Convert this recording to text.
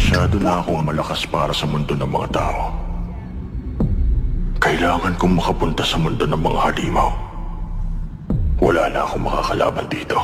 Masyado na akong malakas para sa mundo ng mga tao. Kailangan kong makapunta sa mundo ng mga halimaw. Wala na akong makakalaban dito.